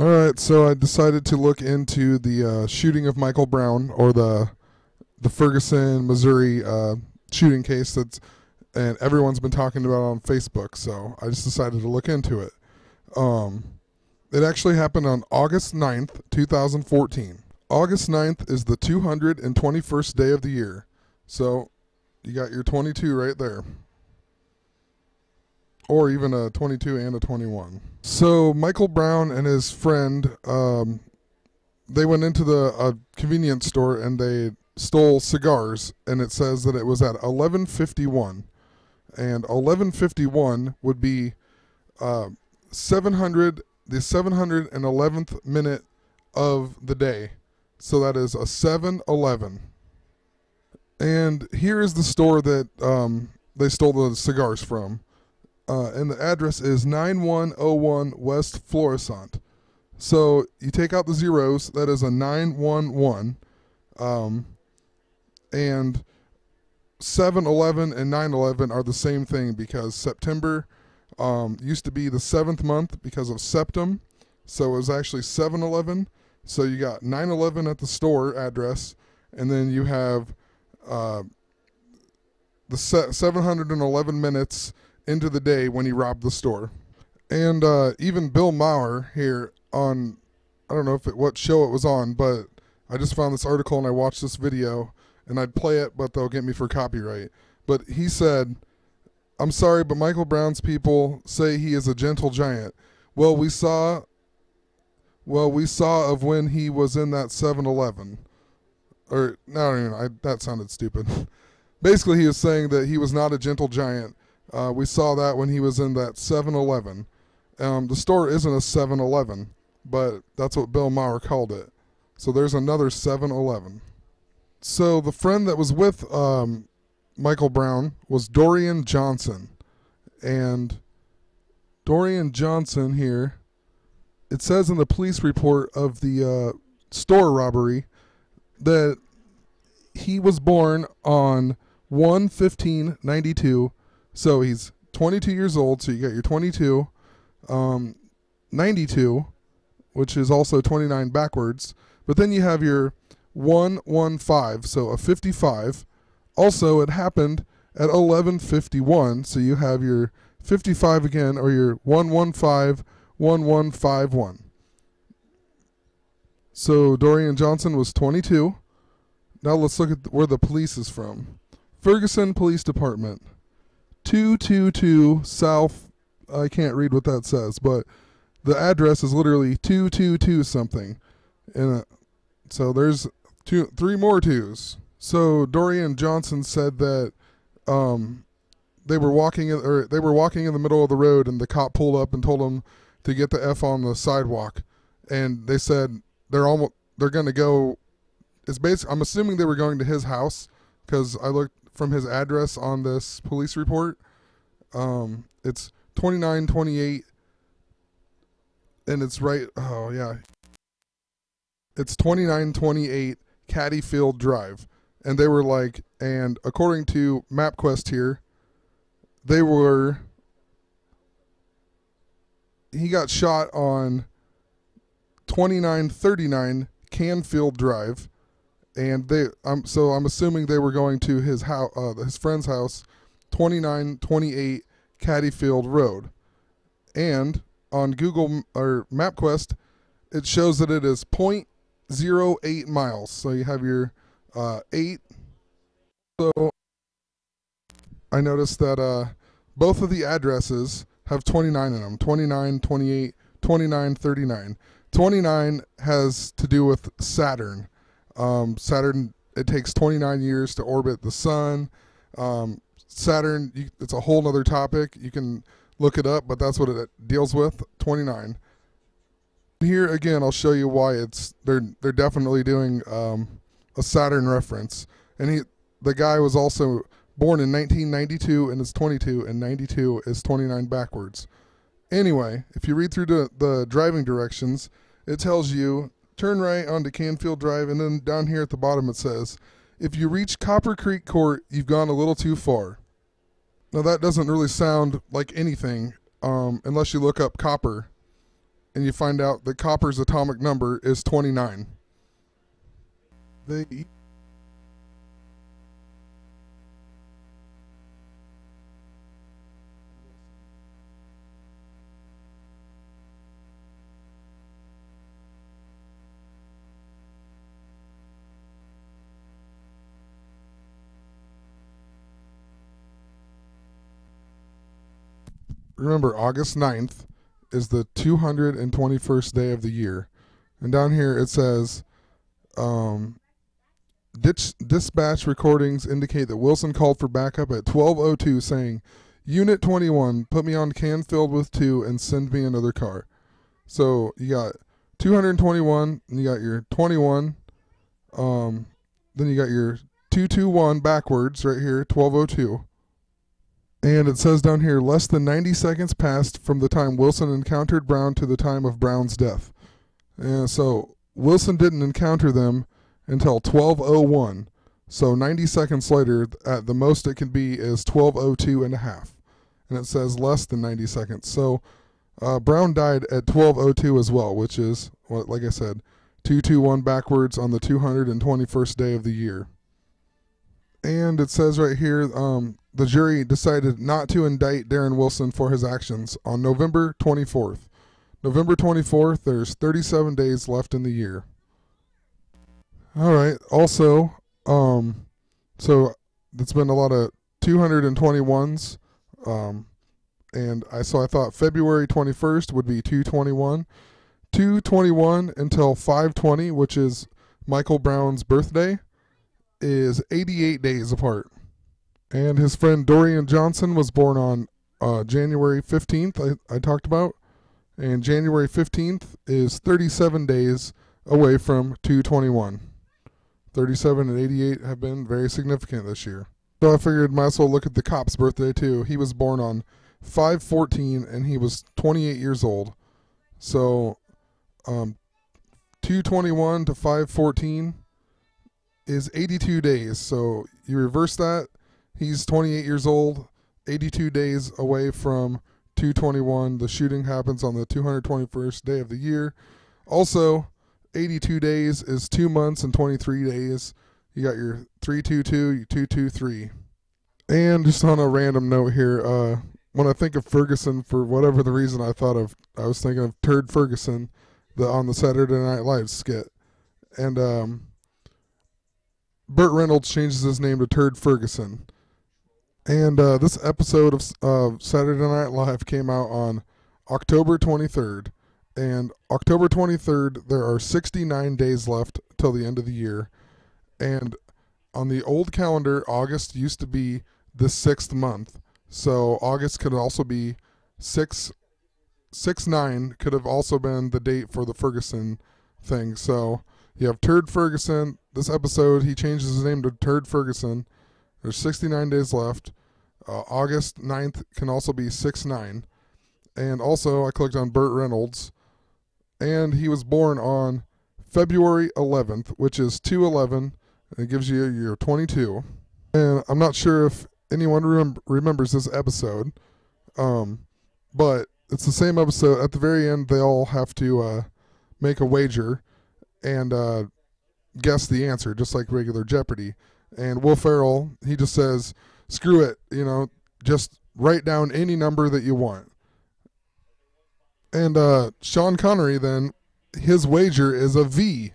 Alright, so I decided to look into the shooting of Michael Brown, or the Ferguson, Missouri shooting case and everyone's been talking about it on Facebook, so I just decided to look into it. It actually happened on August 9th, 2014. August 9th is the 221st day of the year, so you got your 22 right there. Or even a 22 and a 21. So Michael Brown and his friend, they went into a convenience store and they stole cigars, and it says that it was at 11:51, and 11:51 would be the 711th minute of the day. So that is a 7-11. And here is the store that they stole the cigars from. And the address is 9101 West Florissant. So you take out the zeros, that is a 911. And 7-11 and 9-11 are the same thing, because September used to be the 7th month because of septum. So it was actually 7-11. So you got 9-11 at the store address, and then you have the 711 minutes into the day when he robbed the store. And even Bill Maher here on, I don't know what show it was on, but I just found this article and I watched this video, and I'd play it, but they'll get me for copyright. But he said, "I'm sorry, but Michael Brown's people say he is a gentle giant. Well, we saw of when he was in that 7-Eleven. Or, no, that sounded stupid. Basically, he was saying that he was not a gentle giant. We saw that when he was in that 7-Eleven. The store isn't a 7-Eleven, but that's what Bill Maher called it. So there's another 7-Eleven. So the friend that was with Michael Brown was Dorian Johnson. And Dorian Johnson here, it says in the police report of the store robbery that he was born on 1/15/92. So he's 22 years old, so you got your 22, 92, which is also 29 backwards. But then you have your 115, so a 55. Also, it happened at 11:51, so you have your 55 again, or your 115, 1151. So Dorian Johnson was 22. Now let's look at where the police is from. Ferguson Police Department. 222 South, I can't read what that says, but the address is literally 222 something. And so there's three more twos. So Dorian Johnson said that they were walking in the middle of the road, and the cop pulled up and told them to get the F on the sidewalk. And they said they're going to go. I'm assuming they were going to his house, because I looked from his address on this police report. It's 2928, and it's right, oh yeah, it's 2928 Caddyfield Drive. And they were like, and according to MapQuest here, he got shot on 2939 Canfield Drive. And so I'm assuming they were going to his house, his friend's house, 2928 Caddyfield Road. And on Google or MapQuest, it shows that it is 0.08 miles. So you have your 8. So I noticed that both of the addresses have 29 in them. 29, 28, 29, 39. 29 has to do with Saturn. Saturn, it takes 29 years to orbit the sun. Saturn, it's a whole other topic. You can look it up, but that's what it deals with, 29. Here again, I'll show you why they're definitely doing a Saturn reference. And the guy was also born in 1992 and is 22, and 92 is 29 backwards. Anyway, if you read through the driving directions, it tells you turn right onto Canfield Drive, and then down here at the bottom it says, if you reach Copper Creek Court, you've gone a little too far. Now that doesn't really sound like anything unless you look up copper. and you find out that copper's atomic number is 29. They remember August 9th is the 221st day of the year. And down here it says, dispatch recordings indicate that Wilson called for backup at 12:02 saying, Unit 21, put me on can filled with 2 and send me another car. So you got 221, and you got your 21, then you got your 221 backwards right here, 12:02. And it says down here, less than 90 seconds passed from the time Wilson encountered Brown to the time of Brown's death. And so Wilson didn't encounter them until 12:01. So 90 seconds later, at the most it can be is 12:02 and a half. And it says less than 90 seconds. So Brown died at 12:02 as well, which is, like I said, 221 backwards on the 221st day of the year. And it says right here, the jury decided not to indict Darren Wilson for his actions on November 24th. November 24th, there's 37 days left in the year. All right, also, so it's been a lot of 221s, and I thought February 21st would be 221. 221 until 520, which is Michael Brown's birthday, is 88 days apart. And his friend Dorian Johnson was born on January 15th, I talked about. And January 15th is 37 days away from 221. 37 and 88 have been very significant this year. So I figured might as well look at the cop's birthday too. He was born on 5/14 and he was 28 years old. So 221 to 5/14 is 82 days. So you reverse that, he's 28 years old, 82 days away from 221. The shooting happens on the 221st day of the year. Also, 82 days is 2 months and 23 days. You got your 322, your 223. And just on a random note here, when I think of Ferguson, for whatever the reason, I was thinking of Turd Ferguson, on the Saturday Night Live skit. And Burt Reynolds changes his name to Turd Ferguson. And this episode of Saturday Night Live came out on October 23rd. And October 23rd, there are 69 days left till the end of the year. And on the old calendar, August used to be the 6th month. So August could also be 6/9 could have also been the date for the Ferguson thing. So you have Turd Ferguson. This episode, he changes his name to Turd Ferguson. There's 69 days left. August 9th can also be 6/9. And also, I clicked on Burt Reynolds. And he was born on February 11th, which is 2/11. And it gives you your 22. And I'm not sure if anyone remembers this episode. But it's the same episode. At the very end, they all have to make a wager and guess the answer, just like regular Jeopardy. And Will Ferrell, he just says, screw it, just write down any number that you want. And Sean Connery, then, his wager is a V,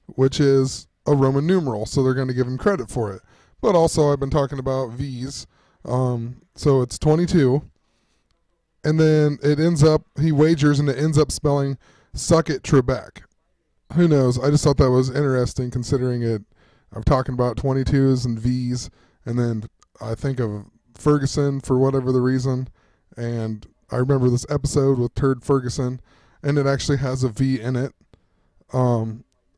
which is a Roman numeral, so they're going to give him credit for it. But also, I've been talking about V's, so it's 22. And then he wagers, and it ends up spelling suck it Trebek. Who knows? I just thought that was interesting, considering I'm talking about 22s and V's, and then I think of Ferguson for whatever the reason, and I remember this episode with Turd Ferguson, and it actually has a V in it.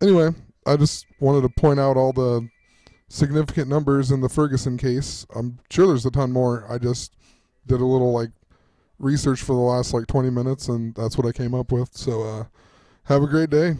Anyway, I just wanted to point out all the significant numbers in the Ferguson case. I'm sure there's a ton more. I just did a little research for the last 20 minutes, and that's what I came up with. So have a great day.